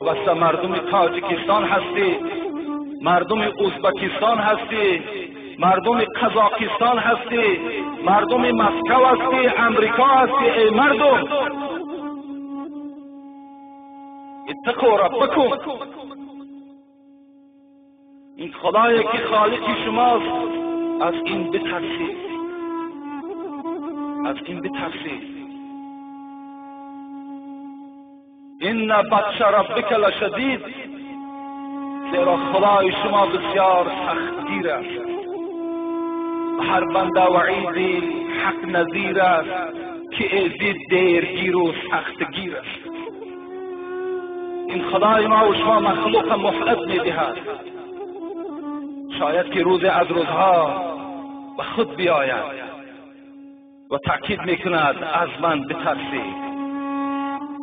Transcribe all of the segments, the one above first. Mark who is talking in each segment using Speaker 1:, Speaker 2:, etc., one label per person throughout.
Speaker 1: واسه مردم تاجیکستان هستی، مردم ازبکستان هستی، مردم قزاقستان هستی، مردم مسکو هستی، امریکا هستی. ای مردم اتقوا ربکم. این خدایی که خالق شماست، از این بترسید، از این بترسید. این بطش ربک لشدید، زیرا خدای شما بسیار سختگیر است. هر بنده وعیدی حق نظیر است که ایزی دیرگیر و سختگیر است. این خدای ما و شما مخلوق مفلت میدهد. شاید که روز از روزها به خود بیاید و تأکید میکند از من بترسید،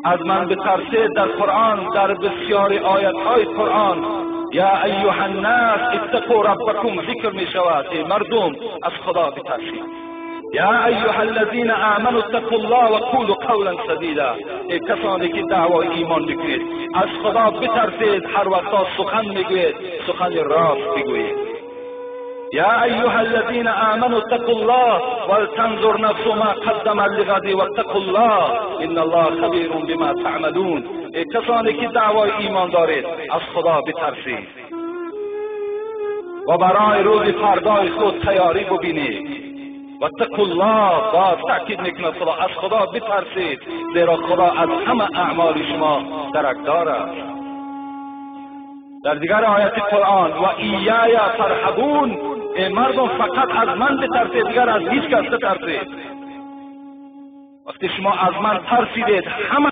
Speaker 1: از من بترسید. در قرآن، در بسیاری آیت های قرآن یا ایها الناس اتقوا ربکم ذکر می شود. ای مردم از خدا بترسید. یا ایها الذین آمنوا اتقوا الله و قولوا قولا سدیدا. ای کسانی که دعوای ایمان میکنید، از خدا بترسید. هر وقت سخن میگوید سخن راست بگویید. یا ایها الذین آمنوا اتقوا الله ولتنظر نفس ما قدمت لغد واتقوا الله ان الله خبیر بما تعملون. ای کسانی که دعوای ایمان دارید، از خدا بترسید و برای روز فردای خود تیاری ببینید. واتقوا الله، باز تأکید میکنه خدا، از خدا بترسید، زیرا خدا از همه اعمال شما درکدار است. در دیگر آیت قرآن و ایای فرحبون، ای مردم فقط از من بترسید، دیگر از هیچ کس بترسید. وقتی شما از من ترسیدید، همه